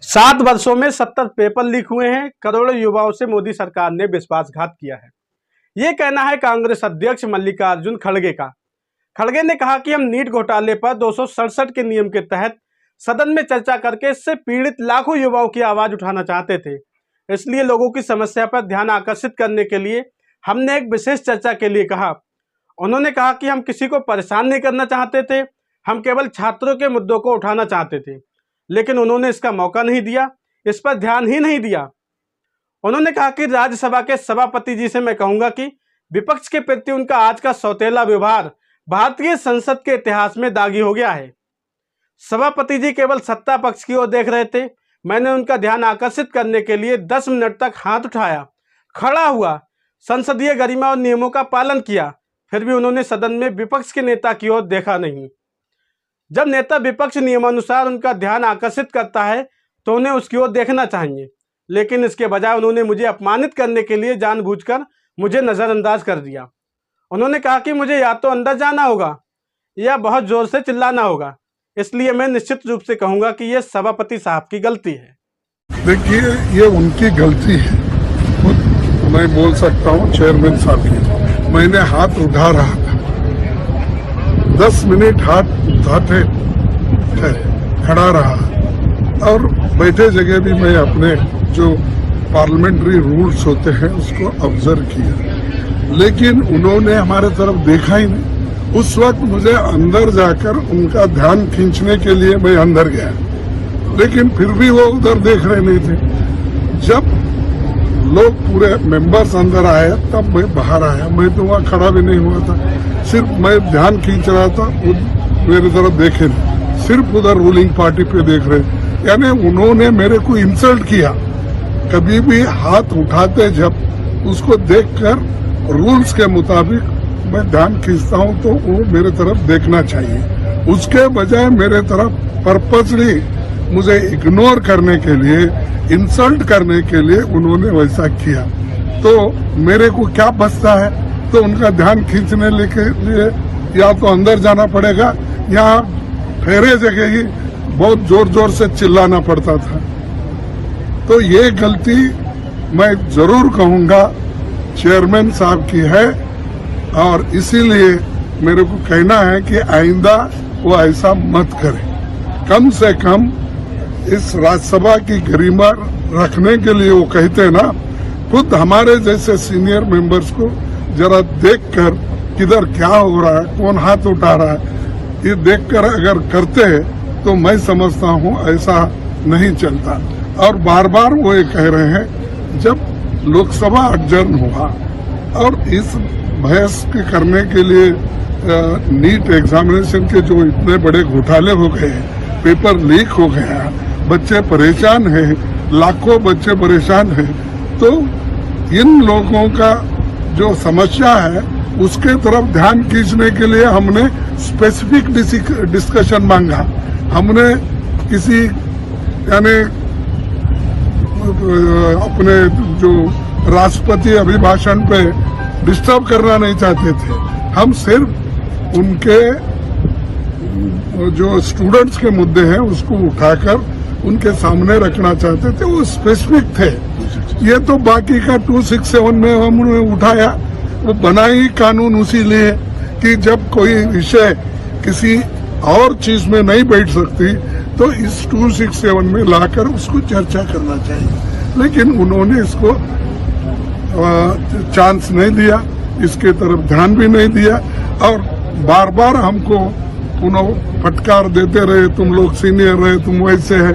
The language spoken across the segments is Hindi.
7 वर्षों में 70 पेपर लीक हुए हैं। करोड़ों युवाओं से मोदी सरकार ने विश्वासघात किया है। ये कहना है कांग्रेस अध्यक्ष मल्लिकार्जुन खड़गे का। खड़गे ने कहा कि हम नीट घोटाले पर 267 के नियम के तहत सदन में चर्चा करके इससे पीड़ित लाखों युवाओं की आवाज उठाना चाहते थे। इसलिए लोगों की समस्या पर ध्यान आकर्षित करने के लिए हमने एक विशेष चर्चा के लिए कहा। उन्होंने कहा कि हम किसी को परेशान नहीं करना चाहते थे, हम केवल छात्रों के मुद्दों को उठाना चाहते थे, लेकिन उन्होंने इसका मौका नहीं दिया, इस पर ध्यान ही नहीं दिया। उन्होंने कहा कि राज्यसभा के सभापति जी से मैं कहूंगा कि विपक्ष के प्रति उनका आज का सौतेला व्यवहार भारतीय संसद के इतिहास में दागी हो गया है। सभापति जी केवल सत्ता पक्ष की ओर देख रहे थे। मैंने उनका ध्यान आकर्षित करने के लिए 10 मिनट तक हाथ उठाया, खड़ा हुआ, संसदीय गरिमा और नियमों का पालन किया, फिर भी उन्होंने सदन में विपक्ष के नेता की ओर देखा नहीं। जब नेता विपक्ष नियमानुसार उनका ध्यान आकर्षित करता है तो उन्हें उसकी ओर देखना चाहिए, लेकिन इसके बजाय उन्होंने मुझे अपमानित करने के लिए जानबूझकर मुझे नज़रअंदाज कर दिया। उन्होंने कहा कि मुझे या तो अंदर जाना होगा या बहुत जोर से चिल्लाना होगा। इसलिए मैं निश्चित रूप से कहूंगा कि यह सभापति साहब की गलती है। देखिए, ये उनकी गलती है, मैं बोल सकता हूँ चेयरमैन साहब की। मैंने हाथ उठा रहा था, 10 मिनट हाथ उठाते खड़ा रहा और बैठे जगह भी मैं अपने जो पार्लियामेंट्री रूल्स होते हैं उसको ऑब्जर्व किया, लेकिन उन्होंने हमारे तरफ देखा ही नहीं। उस वक्त मुझे अंदर जाकर उनका ध्यान खींचने के लिए मैं अंदर गया, लेकिन फिर भी वो उधर देख रहे नहीं थे। जब लोग पूरे मेंबर्स अंदर आए तब मैं बाहर आया। मैं तो वहाँ खड़ा भी नहीं हुआ था, सिर्फ मैं ध्यान खींच रहा था, मेरे तरफ देखे नहीं, सिर्फ उधर रूलिंग पार्टी पे देख रहे। यानी उन्होंने मेरे को इंसल्ट किया। कभी भी हाथ उठाते जब उसको देखकर रूल्स के मुताबिक मैं ध्यान खींचता हूँ तो वो मेरे तरफ देखना चाहिए। उसके बजाय मेरे तरफ पर्पसली मुझे इग्नोर करने के लिए, इंसल्ट करने के लिए उन्होंने वैसा किया। तो मेरे को क्या बचता है? तो उनका ध्यान खींचने के लिए या तो अंदर जाना पड़ेगा या ठहरे जगह ही बहुत जोर जोर से चिल्लाना पड़ता था। तो ये गलती मैं जरूर कहूंगा चेयरमैन साहब की है और इसीलिए मेरे को कहना है कि आइंदा वो ऐसा मत करे। कम से कम इस राज्यसभा की गरिमा रखने के लिए वो कहते हैं ना, खुद हमारे जैसे सीनियर मेंबर्स को जरा देखकर किधर क्या हो रहा है, कौन हाथ उठा रहा है, ये देखकर अगर करते हैं तो मैं समझता हूँ ऐसा नहीं चलता। और बार बार वो ये कह रहे हैं, जब लोकसभा अडजर्न हुआ और इस बहस के करने के लिए नीट एग्जामिनेशन के जो इतने बड़े घोटाले हो गए, पेपर लीक हो गया, बच्चे परेशान हैं, लाखों बच्चे परेशान हैं, तो इन लोगों का जो समस्या है उसके तरफ ध्यान खींचने के लिए हमने स्पेसिफिक डिस्कशन मांगा। हमने किसी यानी अपने जो राष्ट्रपति अभिभाषण पे डिस्टर्ब करना नहीं चाहते थे। हम सिर्फ उनके जो स्टूडेंट्स के मुद्दे हैं उसको उठाकर उनके सामने रखना चाहते थे, वो स्पेसिफिक थे। ये तो बाकी का 267 में हमने उठाया, वो बना ही कानून उसी लिए कि जब कोई विषय किसी और चीज में नहीं बैठ सकती तो इस 267 में लाकर उसको चर्चा करना चाहिए, लेकिन उन्होंने इसको चांस नहीं दिया, इसके तरफ ध्यान भी नहीं दिया और बार बार हमको फटकार देते रहे, तुम लोग सीनियर रहे, तुम वैसे है।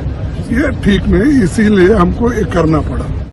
ये ठीक नहीं, इसीलिए हमको ये करना पड़ा।